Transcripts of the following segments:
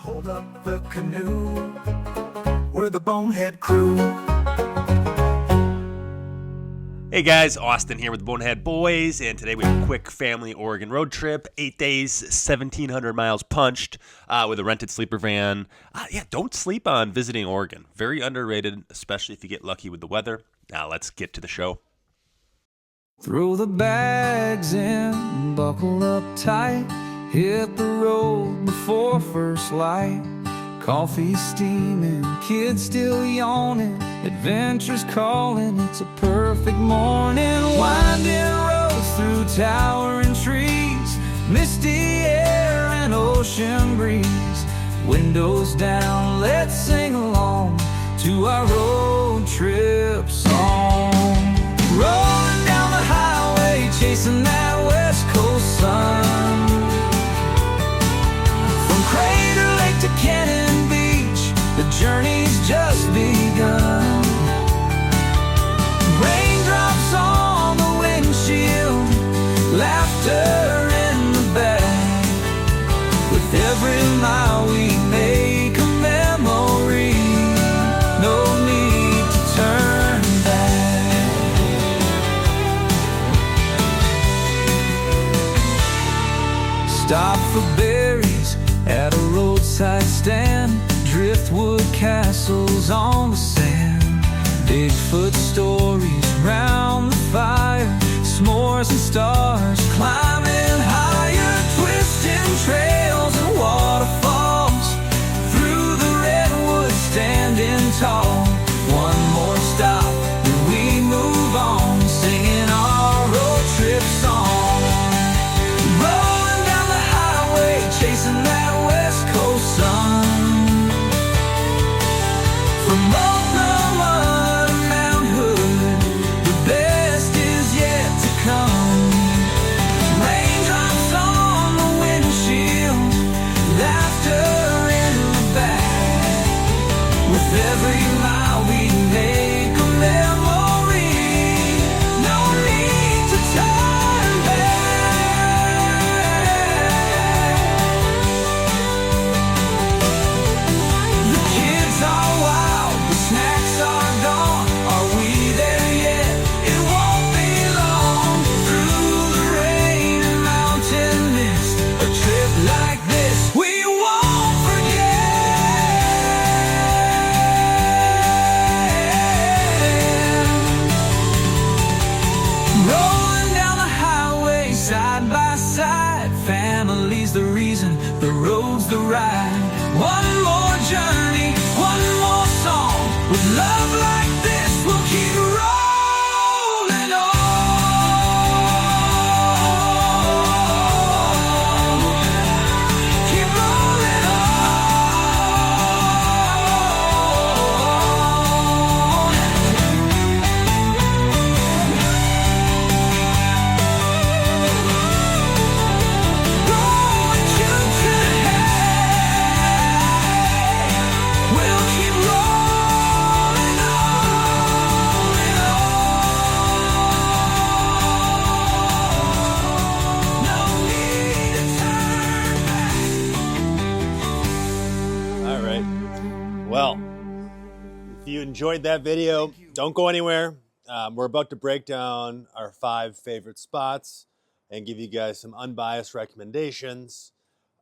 pulled up the canoe. We're the Bonehead Crew. Hey guys, Austin here with the Bonehead Boys, and today we have a quick family Oregon road trip. 8 days, 1,700 miles punched with a rented sleeper van. Don't sleep on visiting Oregon. Very underrated, especially if you get lucky with the weather. Now let's get to the show. Throw the bags in, buckle up tight, hit the road before first light. Coffee steaming, kids still yawning, adventure's calling, it's a perfect morning. Winding roads through towering trees, misty air and ocean breeze. Windows down, let's sing along to our road trip song. Rolling down the highway, chasing that west coast sun. From Crater Lake to Cannon Beach, the journey's just begun. Raindrops on the windshield, laughter in the back. With every mile we make a memory, no need to turn back. Stop for berries at a roadside stand, driftwood castles on the sand, Bigfoot stories round the fire, s'mores and stars climbing higher, twisting trails and waterfalls, through the redwoods standing tall. One more stop, then we move on, singing our road trip song. Rolling down the highway, chasing that west coast sun. From Multnomah to Mount Hood, the best is yet to come. Raindrops on the windshield, laughter in the back. With every mile we make a memory, no need to turn back. The kids are wild, the snacks are gone. Are we there yet? It won't be long. Through the rain and mountain mist, a trip like this we won't forget. Rolling down the highway, side by side, family's the reason, the road's the ride. One more journey, one more song. With love like this, we'll keep rolling on. Keep rolling on. Going to today, we'll keep rolling on. No need to turn back. All right. Well, if you enjoyed that video, don't go anywhere. We're about to break down our 5 favorite spots and give you guys some unbiased recommendations.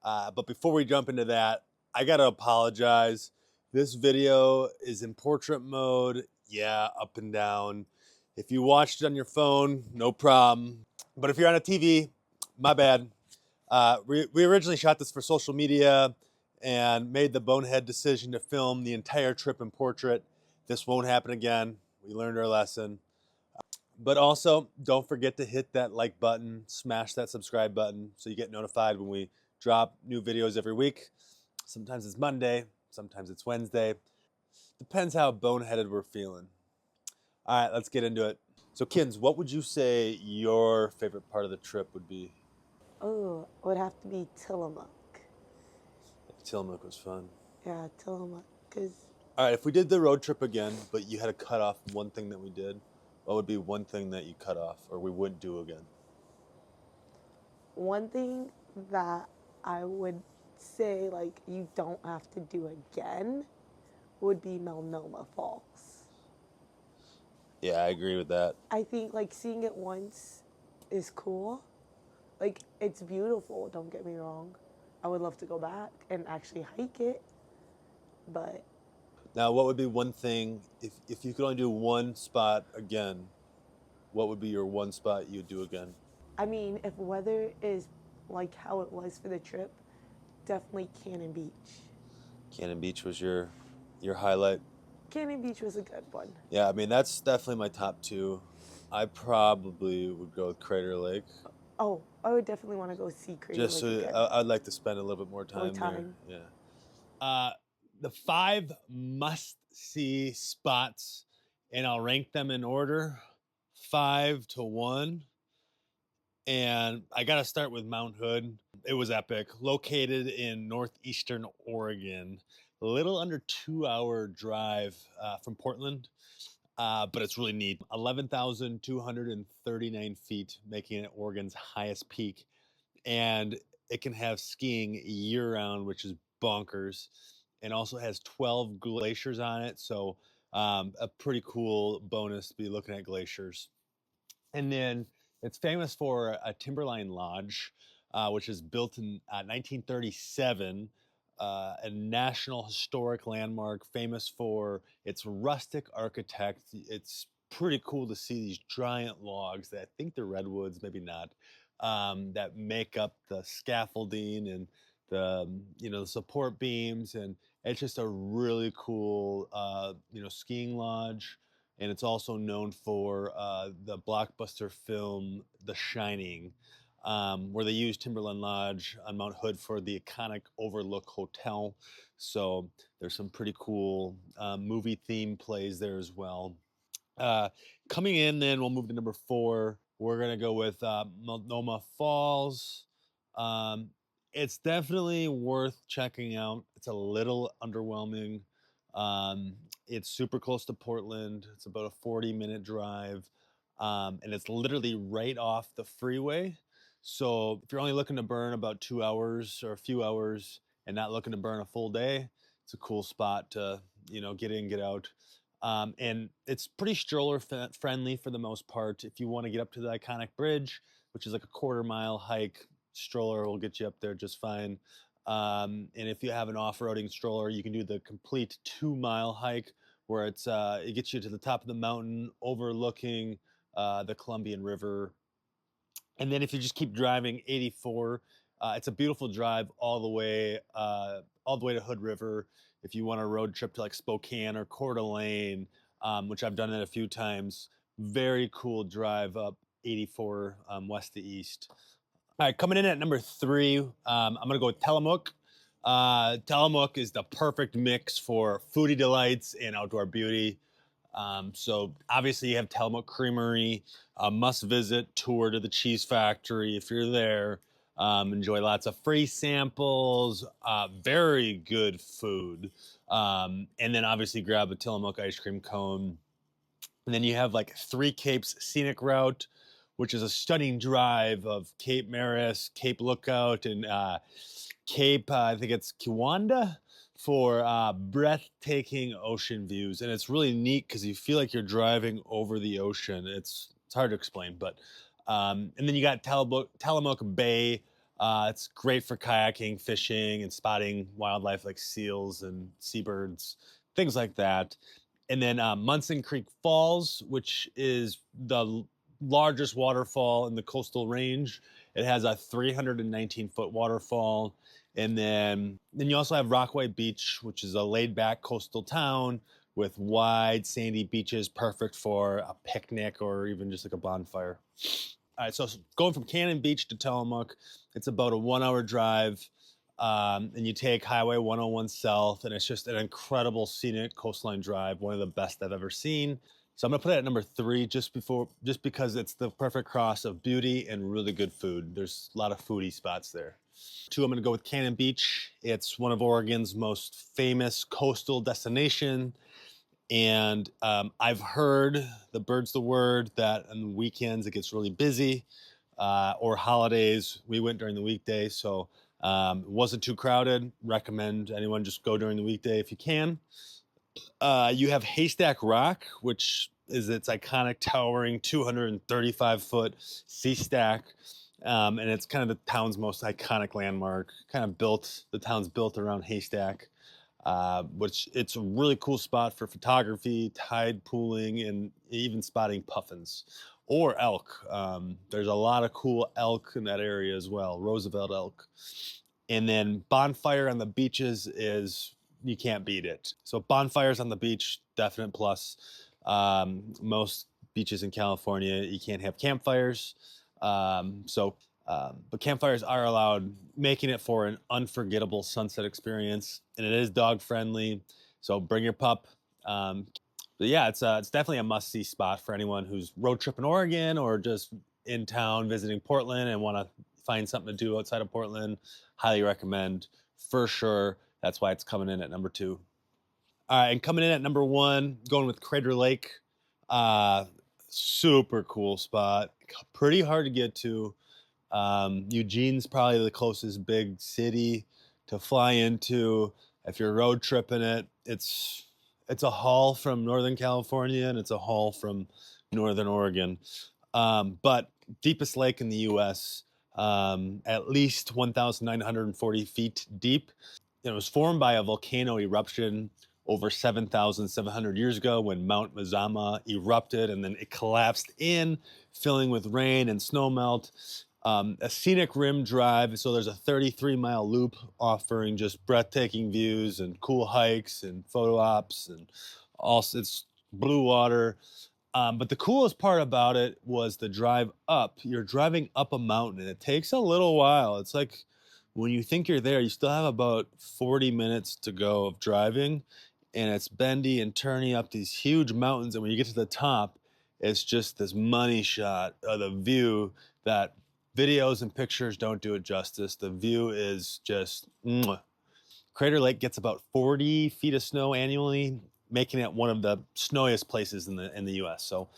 But before we jump into that, I got to apologize. This video is in portrait mode. Yeah, up and down. If you watched it on your phone, no problem. But if you're on a TV, my bad. We originally shot this for social media and made the bonehead decision to film the entire trip in portrait. This won't happen again. We learned our lesson. But also, don't forget to hit that like button, smash that subscribe button so you get notified when we drop new videos every week. Sometimes it's Monday, sometimes it's Wednesday. Depends how boneheaded we're feeling. All right, let's get into it. So, Kins, what would you say your favorite part of the trip would be? Oh, it would have to be Tillamook. Tillamook was fun. Yeah, Tillamook. Cause All right, if we did the road trip again, but you had to cut off one thing that we did, what would be one thing that you cut off or we wouldn't do again? one thing that I would say like you don't have to do again would be Multnomah Falls. Yeah, I agree with that. I think like seeing it once is cool. Like it's beautiful, don't get me wrong. I would love to go back and actually hike it, but Now, what would be one thing if you could only do one spot again? What would be your one spot you'd do again? I mean, if weather is like how it was for the trip, definitely Cannon Beach. Cannon Beach was your highlight. Cannon Beach was a good one. Yeah, I mean that's definitely my top two. I probably would go with Crater Lake. Oh, I would definitely want to go see Crater Just Lake so again. I'd like to spend a little bit more time time. there. Yeah. The 5 must-see spots, and I'll rank them in order, 5 to 1. And I got to start with Mount Hood. It was epic. Located in northeastern Oregon, a little under 2-hour drive from Portland, but it's really neat. 11,239 feet, making it Oregon's highest peak. And it can have skiing year-round, which is bonkers, and also has 12 glaciers on it. So a pretty cool bonus to be looking at glaciers. And then it's famous for a Timberline Lodge, which is built in 1937, a National Historic Landmark, famous for its rustic architect. It's pretty cool to see these giant logs that I think they're redwoods, maybe not, that make up the scaffolding and the the support beams, and it's just a really cool skiing lodge. And it's also known for the blockbuster film The Shining, where they used Timberline Lodge on Mount Hood for the iconic Overlook Hotel. So there's some pretty cool movie theme plays there as well. Uh, Coming in, then we'll move to number 4. We're gonna go with Multnomah Falls. Um, it's definitely worth checking out. It's a little underwhelming. Um, it's super close to Portland. It's about a 40-minute drive, and it's literally right off the freeway. So if you're only looking to burn about 2 hours or a few hours and not looking to burn a full day, it's a cool spot to get in, get out. And it's pretty stroller friendly for the most part. If you want to get up to the iconic bridge, which is like a quarter-mile hike, stroller will get you up there just fine. And if you have an off-roading stroller, you can do the complete 2-mile hike where it gets you to the top of the mountain overlooking the Columbian River. And then if you just keep driving 84, it's a beautiful drive all the way to Hood River. If you want a road trip to like Spokane or Coeur d'Alene, which I've done it a few times, very cool drive up 84 west to east. All right, coming in at number 3, I'm going to go with Tillamook. Tillamook is the perfect mix for foodie delights and outdoor beauty. So obviously you have Tillamook Creamery, a must-visit tour to the cheese factory if you're there. Enjoy lots of free samples, very good food. And then obviously grab a Tillamook ice cream cone. And then you have like Three Capes Scenic Route, which is a stunning drive of Cape Maris, Cape Lookout, and Cape, I think it's Kiwanda, for breathtaking ocean views. And it's really neat because you feel like you're driving over the ocean. It's hard to explain, but and then you got Tillamook Bay. It's great for kayaking, fishing, and spotting wildlife like seals and seabirds, things like that. And then Munson Creek Falls, which is the largest waterfall in the coastal range. It has a 319-foot waterfall. And then you also have Rockaway Beach, which is a laid-back coastal town with wide sandy beaches, perfect for a picnic or even just like a bonfire. All right, so going from Cannon Beach to Tillamook, it's about a 1-hour drive. And you take Highway 101 south, and it's just an incredible scenic coastline drive, one of the best I've ever seen. So I'm gonna put it at number 3 just because it's the perfect cross of beauty and really good food. There's a lot of foodie spots there. 2, I'm gonna go with Cannon Beach. It's one of Oregon's most famous coastal destination. And I've heard the bird's the word that on the weekends it gets really busy, or holidays. We went during the weekday, so It wasn't too crowded. Recommend anyone just go during the weekday if you can. You have Haystack Rock, which is its iconic towering 235-foot sea stack. And it's kind of the town's most iconic landmark. The town's built around Haystack, which it's a really cool spot for photography, tide pooling, and even spotting puffins or elk. There's a lot of cool elk in that area as well, Roosevelt elk. And then bonfire on the beaches you can't beat it. So bonfires on the beach, definite plus. Most beaches in California, you can't have campfires. But campfires are allowed, making it for an unforgettable sunset experience. And it is dog friendly, so bring your pup. But yeah, it's definitely a must-see spot for anyone who's road tripping Oregon or just in town visiting Portland and want to find something to do outside of Portland. Highly recommend for sure. That's why it's coming in at number 2. All right, and coming in at number 1, going with Crater Lake. Super cool spot. Pretty hard to get to. Eugene's probably the closest big city to fly into. If you're road tripping it, it's a haul from Northern California and it's a haul from Northern Oregon. But deepest lake in the U.S., at least 1,940 feet deep. It was formed by a volcano eruption over 7,700 years ago when Mount Multnomah erupted, and then it collapsed in, filling with rain and snowmelt. A scenic rim drive, so there's a 33-mile loop offering just breathtaking views and cool hikes and photo ops, and also it's blue water. But the coolest part about it was the drive up. You're driving up a mountain, and it takes a little while. It's like when you think you're there, you still have about 40 minutes to go of driving, and it's bendy and turny up these huge mountains. And when you get to the top, it's just this money shot of the view that videos and pictures don't do it justice. The view is just mwah. Crater Lake gets about 40 feet of snow annually, making it one of the snowiest places in the U.S. So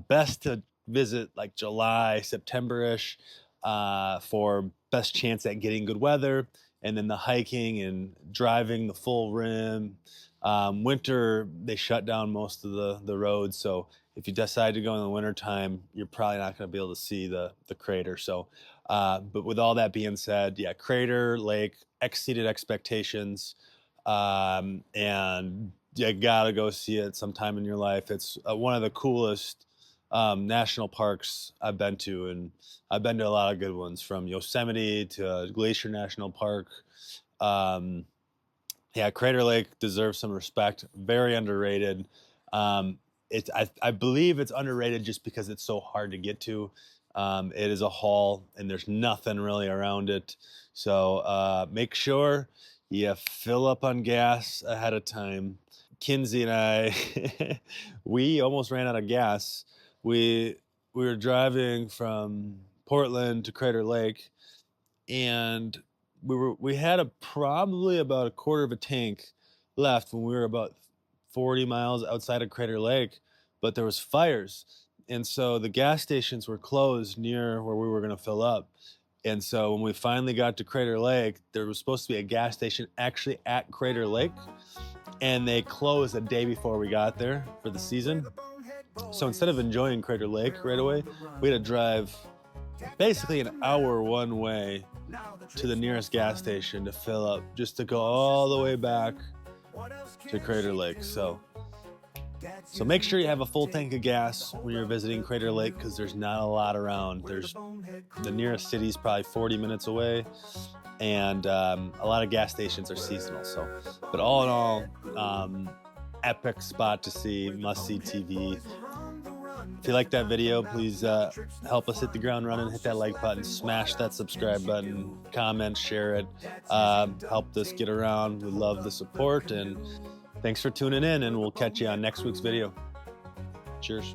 best to visit like July, September-ish for best chance at getting good weather, and then the hiking and driving the full rim. Winter, they shut down most of the roads, so if you decide to go in the wintertime, you're probably not going to be able to see the crater. So, but with all that being said, yeah, Crater Lake exceeded expectations, and you gotta go see it sometime in your life. It's one of the coolest national parks I've been to, and I've been to a lot of good ones, from Yosemite to Glacier National Park. Yeah, Crater Lake deserves some respect. Very underrated. I believe it's underrated just because it's so hard to get to. It is a haul, and there's nothing really around it. So make sure you fill up on gas ahead of time. Kinsey and I, we almost ran out of gas. We were driving from Portland to Crater Lake, and we had probably about a quarter of a tank left when we were about 40 miles outside of Crater Lake, but there was fires. And so the gas stations were closed near where we were going to fill up. And so when we finally got to Crater Lake, there was supposed to be a gas station actually at Crater Lake, and they closed the day before we got there for the season. So instead of enjoying Crater Lake right away, we had to drive basically an hour one way to the nearest gas station to fill up, just to go all the way back to Crater Lake. So make sure you have a full tank of gas when you're visiting Crater Lake, because there's not a lot around. The nearest city is probably 40 minutes away, and a lot of gas stations are seasonal. So, but all in all, epic spot to see, must-see TV. If you like that video, please help us hit the ground running, hit that like button, smash that subscribe button, comment, share it, help this get around. We love the support, and thanks for tuning in, and we'll catch you on next week's video. Cheers.